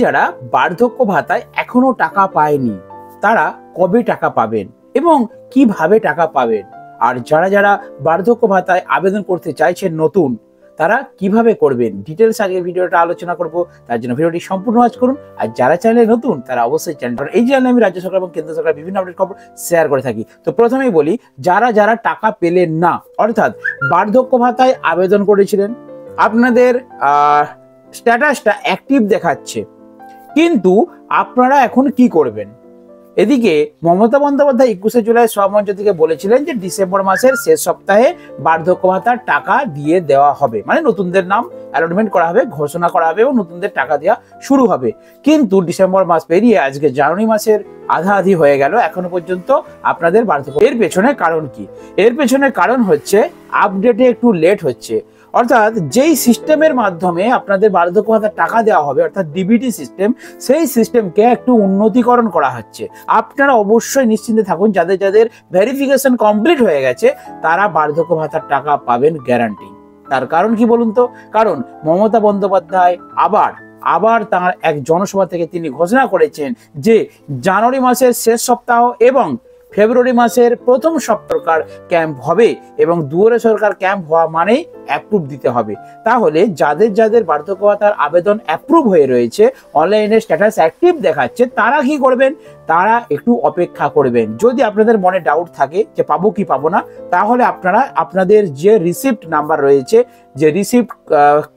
যারা বার্ধক্য ভাতায় এখনো টাকা পায়নি তারা কবে টাকা পাবেন এবং কিভাবে টাকা পাবেন, আর যারা যারা বার্ধক্য ভাতায় আবেদন করতে চাইছেন নতুন, তারা কিভাবে করবেন, ডিটেলস আগে ভিডিওটা আলোচনা করব। তার জন্য ভিডিওটি সম্পূর্ণ ওয়াচ করুন। আর যারা চ্যানেলে নতুন তারা অবশ্যই চ্যানেল, এই চ্যানেলে আমি রাজ্য সরকার এবং কেন্দ্র সরকার বিভিন্ন আপডেট খবর শেয়ার করে থাকি। তো প্রথমেই বলি, যারা যারা টাকা পেলেন না, অর্থাৎ বার্ধক্য ভাতায় আবেদন করেছিলেন, আপনাদের স্ট্যাটাসটা অ্যাক্টিভ দেখাচ্ছে, কিন্তু আপনারা এখন কি করবেন? এদিকে মমতা বন্দ্যোপাধ্যায় 21শে জুলাই সভামঞ্চ থেকে বলেছিলেন যে ডিসেম্বর মাসের শেষ সপ্তাহে বার্ধক্য ভাতার টাকা দিয়ে দেওয়া হবে, মানে নতুনদের নাম অ্যালটমেন্ট করা হবে, ঘোষণা করা হবে এবং নতুনদের টাকা দেওয়া শুরু হবে। কিন্তু ডিসেম্বর মাস পেরিয়ে আজকে জানুয়ারি মাসের আধা হয়ে গেল, এখনো পর্যন্ত আপনাদের বার্ধক্য। এর পেছনে কারণ কি? এর পেছনে কারণ হচ্ছে আপডেটে একটু লেট হচ্ছে। অর্থাৎ যেই সিস্টেমের মাধ্যমে আপনাদের বার্ধক্য ভাতার টাকা দেওয়া হবে, অর্থাৎ ডিবিটি সিস্টেম, সেই সিস্টেমকে একটু উন্নতিকরণ করা হচ্ছে। আপনারা অবশ্যই নিশ্চিন্তে থাকুন, যাদের যাদের ভেরিফিকেশন কমপ্লিট হয়ে গেছে তারা বার্ধক্য ভাতার টাকা পাবেন গ্যারান্টি। তার কারণ কি বলুন তো? কারণ মমতা বন্দ্যোপাধ্যায় আবার তার এক জনসভা থেকে তিনি ঘোষণা করেছেন যে জানুয়ারি মাসের শেষ সপ্তাহ এবং ফেব্রুয়ারি মাসের প্রথম সপ্তাহ ক্যাম্প হবে, এবং দুয়ারে সরকার ক্যাম্প হওয়া মানেই অ্যাপ্রুভ দিতে হবে। তাহলে যাদের যাদের বার্ধক্য ভাতার আবেদন অ্যাপ্রুভ হয়ে রয়েছে, অনলাইনে স্ট্যাটাস অ্যাক্টিভ দেখাচ্ছে, তারা কি করবেন? তারা একটু অপেক্ষা করবেন। যদি আপনাদের মনে ডাউট থাকে যে পাবো কি পাবো না, তাহলে আপনারা আপনাদের যে রিসিপ্ট নাম্বার রয়েছে, যে রিসিপ্ট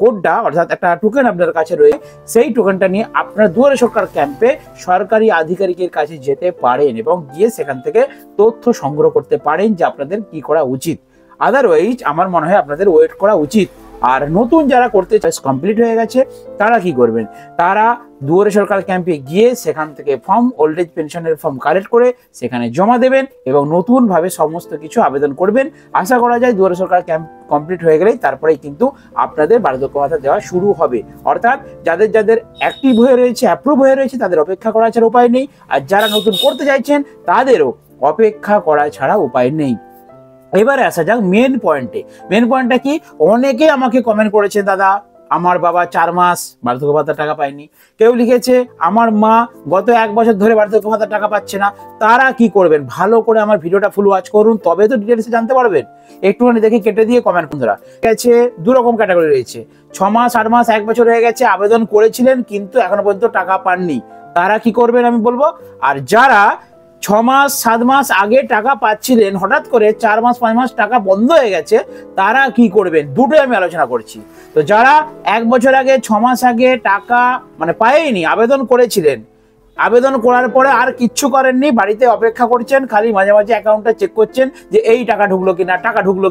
কোডটা, অর্থাৎ একটা টোকেন আপনার কাছে রয়েছে, সেই টোকেনটা নিয়ে আপনারা দুয়ারে সরকার ক্যাম্পে সরকারি আধিকারিকের কাছে যেতে পারেন এবং গিয়ে সেখান থেকে তথ্য সংগ্রহ করতে পারেন যে আপনাদের কি করা উচিত। আদারওয়াইজ আমার মনে হয় আপনাদের ওয়েট করা উচিত। আর নতুন যারা করতে চায়, কমপ্লিট হয়ে গেছে, তারা কি করবেন? তারা দুয়ারে সরকার ক্যাম্পে গিয়ে সেখান থেকে ফর্ম, ওল্ড এজ পেনশনের ফর্ম কালেক্ট করে সেখানে জমা দেবেন এবং নতুনভাবে সমস্ত কিছু আবেদন করবেন। আশা করা যায় দুয়ারে সরকার ক্যাম্প কমপ্লিট হয়ে গেলেই তারপরেই কিন্তু আপনাদের বার্ধক্য ভাতা দেওয়া শুরু হবে। অর্থাৎ যাদের যাদের অ্যাক্টিভ হয়ে রয়েছে, অ্যাপ্রুভ হয়ে রয়েছে, তাদের অপেক্ষা করা ছাড়া উপায় নেই। আর যারা নতুন করতে চাইছেন তাদেরও অপেক্ষা করা ছাড়া উপায় নেই। এবারে আসা যাক মেন পয়েন্টে। মেন পয়েন্টটা কি? অনেকে আমাকে কমেন্ট করেছেন, দাদা আমার বাবা 4 মাস বার্ধক্য ভাতার টাকা পায়নি। কেউ লিখেছে আমার মা গত 1 বছর ধরে বার্ধক্য ভাতার টাকা পাচ্ছে না। তারা কি করবেন? ভালো করে আমার ভিডিওটা ফুল ওয়াচ করুন, তবে তো ডিটেলসে জানতে পারবেন। একটুখানি দেখে কেটে দিয়ে কমেন্ট করুন। ধরা গেছে 2 রকম ক্যাটাগরি রয়েছে। 6 মাস, 8 মাস, 1 বছর হয়ে গেছে, আবেদন করেছিলেন কিন্তু এখনো পর্যন্ত টাকা পাননি, তারা কি করবেন আমি বলবো। আর যারা 6 মাস 7 মাস আগে টাকা পাচ্ছিলেন, হঠাৎ করে 4 মাস 5 মাস টাকা বন্ধ হয়ে গেছে, তারা কি করবেন? দুটোই আমি আলোচনা করছি। তো যারা 1 বছর আগে 6 মাস আগে টাকা পায়নি, আবেদন করেছিলেন, আবেদন করার পরে আর কিচ্ছু করেননি, বাড়িতে অপেক্ষা করছেন, খালি মাঝে মাঝে অ্যাকাউন্টটা চেক করছেন যে এই টাকা ঢুকলো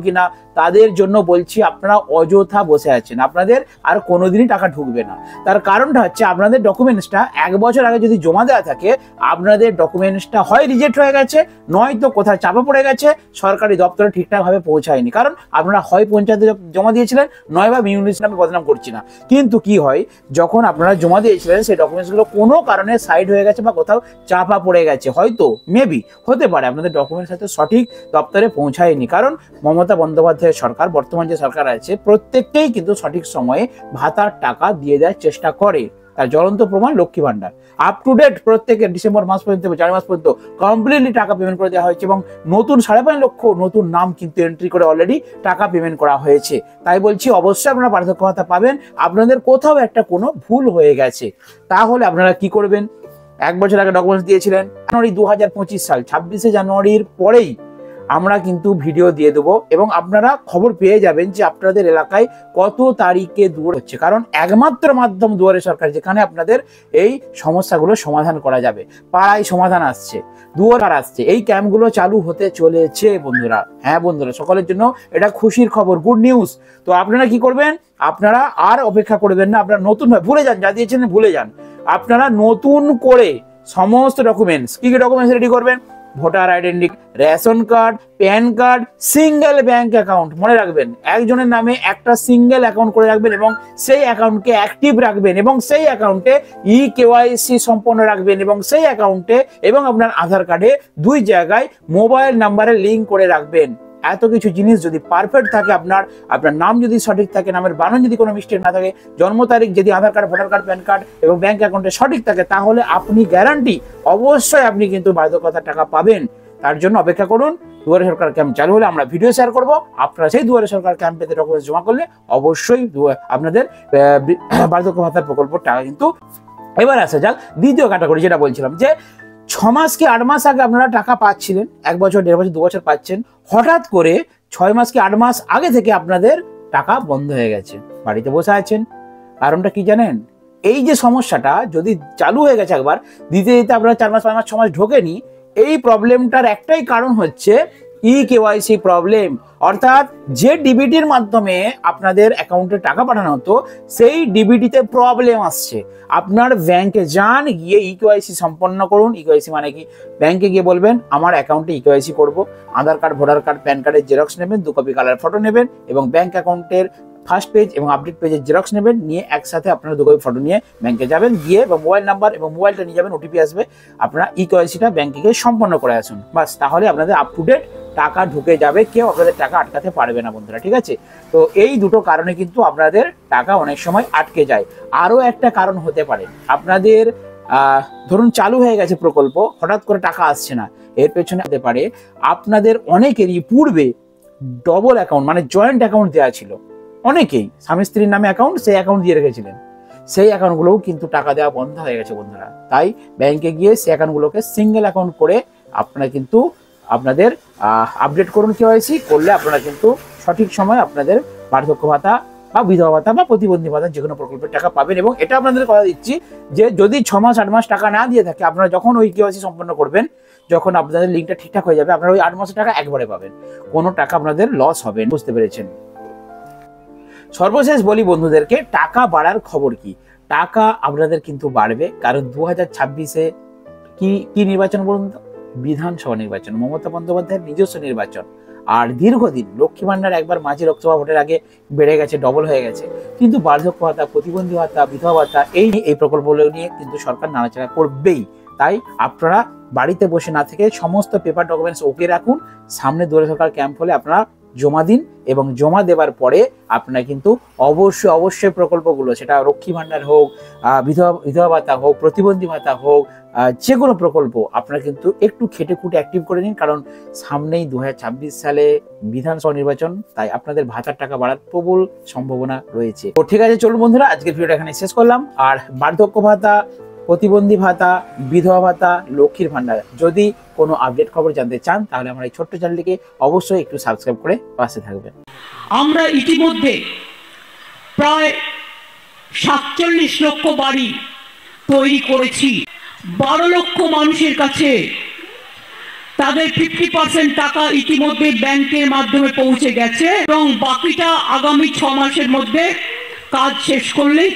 কিনা, তাদের জন্য বলছি আপনারা অযথা বসে আছেন, আপনাদের আর কোনোদিনই টাকা ঢুকবে না। তার কারণটা হচ্ছে আপনাদের ডকুমেন্টসটা 1 বছর আগে যদি জমা দেওয়া থাকে, আপনাদের ডকুমেন্টসটা হয় রিজেক্ট হয়ে গেছে, নয়তো কোথাও চাপা পড়ে গেছে, সরকারি দপ্তরে ঠিকঠাকভাবে পৌঁছায়নি। কারণ আপনারা হয় পঞ্চায়েতে জমা দিয়েছিলেন, নয় বা মিউনিসিপাল, আমি বদনাম করছি না, কিন্তু কি হয়, যখন আপনারা জমা দিয়েছিলেন সেই ডকুমেন্টসগুলো কোনো কারণে সাইড হয়ে গেছে বা কোথাও চাপা পড়ে গেছে, হয়তো মেবি হতে পারে আপনাদের ডকুমেন্টস হয়তো সঠিক দপ্তরে পৌঁছায়নি। কারণ মমতা বন্দ্যোপাধ্যায়ের সরকার, বর্তমান যে সরকার আছে, প্রত্যেককেই কিন্তু সঠিক সময়ে ভাতার টাকা দিয়ে দেওয়ার চেষ্টা করে। তার জ্বলন্ত প্রমাণ Lakshmi Bhandar, up to date প্রত্যেকের ডিসেম্বর মাস পর্যন্ত, জানুয়ারি মাস পর্যন্ত কমপ্লিটলি টাকা পেমেন্ট করে দেওয়া হয়েছে এবং নতুন 5.5 লক্ষ নতুন নাম কিন্তু এন্ট্রি করে অলরেডি টাকা পেমেন্ট করা হয়েছে। তাই বলছি অবশ্যই আপনারা বার্ধক্য ভাতা পাবেন। আপনাদের কোথাও একটা কোনো ভুল হয়ে গেছে, তাহলে আপনারা কি করবেন? 1 বছর আগে ডকুমেন্টস দিয়েছিলেন, জানুয়ারি 2025 সাল 26শে জানুয়ারির পরেই আমরা কিন্তু ভিডিও দিয়ে দেবো এবং আপনারা খবর পেয়ে যাবেন যে আপনাদের এলাকায় কত তারিখে দুয়ার হচ্ছে। কারণ একমাত্র মাধ্যম দুয়ারে সরকার, যেখানে আপনাদের এই সমস্যাগুলো সমাধান করা যাবে। পাড়ায় সমাধান আসছে, দুয়ার আসছে, এই ক্যাম্পগুলো চালু হতে চলেছে বন্ধুরা। হ্যাঁ বন্ধুরা, সকলের জন্য এটা খুশির খবর, গুড নিউজ। তো আপনারা কি করবেন? আপনারা আর অপেক্ষা করবেন না, আপনারা নতুন ভুলে যান, যা দিয়েছেন ভুলে যান। আপনারা নতুন করে সমস্ত ডকুমেন্টস, কি কি ডকুমেন্টস রেডি করবেন? Voter identity, ration card, PAN card, single bank account, মনে রাখবেন একজনের নামে একটা সিঙ্গেল অ্যাকাউন্ট করে রাখবেন এবং সেই অ্যাকাউন্টকে অ্যাক্টিভ রাখবেন এবং সেই অ্যাকাউন্টে KYC সম্পন্ন রাখবেন এবং সেই অ্যাকাউন্টে এবং আপনার আধার কার্ডে 2 জায়গায় মোবাইল নাম্বারে লিঙ্ক করে রাখবেন। এত কিছু জিনিস যদি পারফেক্ট থাকে, আপনার নাম যদি সঠিক থাকে, নামের বানান যদি কোনো মিস্টেক না থাকে, জন্ম তারিখ যদি Aadhaar card, voter card, PAN card এবং ব্যাংক অ্যাকাউন্টে সঠিক থাকে, তাহলে আপনি গ্যারান্টি অবশ্যই আপনি কিন্তু বার্ধক্যভাতার টাকা পাবেন। তার জন্য অপেক্ষা করুন। দুয়ারে সরকার ক্যাম্প চালু হলে আমরা ভিডিও শেয়ার করব। আপনারা সেই দুয়ারে সরকার ক্যাম্পেতে ডকুমেন্টস জমা করলে অবশ্যই আপনাদের বার্ধক্য ভাতার প্রকল্পের টাকা কিন্তু। এবার আসা যাক দ্বিতীয় ক্যাটাগরি, যেটা বলছিলাম যে 6 মাস কি 8 মাস আগে আপনারা টাকা পাচ্ছিলেন, 1 বছর, 1.5 বছর, 2 বছর পাচ্ছেন, হঠাৎ করে 6 মাস কি 8 মাস আগে থেকে আপনাদের টাকা বন্ধ হয়ে গেছে, বাড়িতে বসে আছেন। কারণটা কি জানেন? এই যে সমস্যাটা যদি চালু হয়ে গেছে একবার, দিতে দিতে আপনারা 4 মাস, 5 মাস, 6 মাস ঢোকেনি, এই প্রবলেমটার একটাই কারণ হচ্ছে ইকেওয়াইসি প্রবলেম। অর্থাৎ যে ডিবিটির মাধ্যমে আপনাদের অ্যাকাউন্টে টাকা পাঠানো হতো, সেই ডিবিটিতে প্রবলেম আসছে। আপনার ব্যাংকে যান, গিয়ে ইকেওয়াইসি সম্পন্ন করুন। ইকেওয়াইসি মানে কি? ব্যাংকে গিয়ে বলবেন আমার অ্যাকাউন্টে ইকেওয়াইসি করব, আধার কার্ড, ভোটার কার্ড, প্যান কার্ডের জেরক্স নেবেন, 2 কপি কালার ফটো নেবেন এবং ব্যাংক অ্যাকাউন্টের ফার্স্ট পেজ এবং আপডেট পেজের জেরক্স নেবেন, নিয়ে একসাথে আপনারা 2 কপি ফটো নিয়ে ব্যাংকে যাবেন, গিয়ে বা মোবাইল নাম্বার এবং মোবাইলটা নিয়ে যাবেন, ওটিপি আসবে, আপনারা ইকেওয়াইসিটা ব্যাংকে গিয়ে সম্পন্ন করে আসুন। বাস, তাহলে আপনাদের আপ টু ডেট টাকা ঢুকে যাবে, কেউ আপনাদের টাকা আটকাতে পারবে না বন্ধুরা, ঠিক আছে? তো এই দুটো কারণে কিন্তু আপনাদের টাকা অনেক সময় আটকে যায়। আরও একটা কারণ হতে পারে, আপনাদের ধরুন চালু হয়ে গেছে প্রকল্প, হঠাৎ করে টাকা আসছে না, এর পেছনে হতে পারে আপনাদের অনেকেরই পূর্বে ডবল অ্যাকাউন্ট মানে জয়েন্ট অ্যাকাউন্ট দেওয়া ছিল। অনেকেই স্বামী স্ত্রীর নামে অ্যাকাউন্ট, সেই অ্যাকাউন্ট দিয়ে রেখেছিলেন, সেই অ্যাকাউন্টগুলোও কিন্তু টাকা দেওয়া বন্ধ হয়ে গেছে বন্ধুরা। তাই ব্যাংকে গিয়ে সেই অ্যাকাউন্টগুলোকে সিঙ্গেল অ্যাকাউন্ট করে আপনারা কিন্তু আপনাদের আপডেট করুন। কেওয়াইসি করলে আপনারা কিন্তু সঠিক সময় আপনাদের বার্ধক্য ভাতা বা বিধবা ভাতা বা প্রতিবন্ধী ভাতা যে কোনো প্রকল্পের টাকা পাবেন। এবং এটা আপনাদের কথা দিচ্ছি যে যদি 6 মাস 8 মাস টাকা না দিয়ে থাকে, আপনারা যখন ওই কেওয়াইসি সম্পন্ন করবেন, যখন আপনাদের লিঙ্কটা ঠিকঠাক হয়ে যাবে, আপনারা ওই 8 মাসের টাকা একবারে পাবেন, কোনো টাকা আপনাদের লস হবে। বুঝতে পেরেছেন? সর্বশেষ বলি বন্ধুদেরকে, টাকা বাড়ার খবর কি? টাকা আপনাদের কিন্তু বাড়বে, কারণ 2026-এ কি নির্বাচন বলুন তো? বিধানসভা নির্বাচন, মমতা বন্দ্যোপাধ্যায়ের নিজস্ব নির্বাচন। আর দীর্ঘদিন লক্ষ্মী ভান্ডার একবার মাঝে লোকসভা ভোটের আগে বেড়ে গেছে, ডবল হয়ে গেছে, কিন্তু বার্ধক্য ভাতা, প্রতিবন্ধী ভাতা, বিধবা ভাতা এই প্রকল্পগুলো নিয়ে কিন্তু সরকার নাড়াচাড়া করবেই। তাই আপনারা বাড়িতে বসে না থেকে সমস্ত পেপার ডকুমেন্টস ওকে রাখুন, সামনে দুয়ারে সরকার ক্যাম্প হলে আপনারা জমা দিন, এবং জমা দেওয়ার পরে আপনারা কিন্তু অবশ্যই প্রকল্পগুলো, সেটা লক্ষ্মী ভান্ডার হোক, বিধবা ভাতা হোক, প্রতিবন্ধী ভাতা হোক, যে কোনো প্রকল্প আপনারা কিন্তু একটু খেটে খুঁটে অ্যাক্টিভ করে নিন, কারণ সামনেই 2026 সালে বিধানসভা নির্বাচন। তাই আপনাদের ভাতার টাকা বাড়ার প্রবল সম্ভাবনা রয়েছে। তো ঠিক আছে, চলুন বন্ধুরা, আজকের ভিডিওটা এখানে শেষ করলাম। আর বার্ধক্য ভাতা, প্রতিবন্ধী ভাতা, বিধবা ভাতা, লক্ষ্মীর ভান্ডার যদি কোনো আপডেট খবর জানতে চান, তাহলে আমার এই ছোট্ট চ্যানেলটিকে অবশ্যই একটু সাবস্ক্রাইব করে পাশে থাকবেন। আমরা ইতিমধ্যে প্রায় 47 লক্ষ বাড়ি তৈরি করেছি। 12 লক্ষ মানুষের কাছে তাদের 50% টাকা ইতিমধ্যে ব্যাংকের মাধ্যমে পৌঁছে গেছে, এবং বাকিটা আগামী 6 মাসের মধ্যে কাজ শেষ করলেই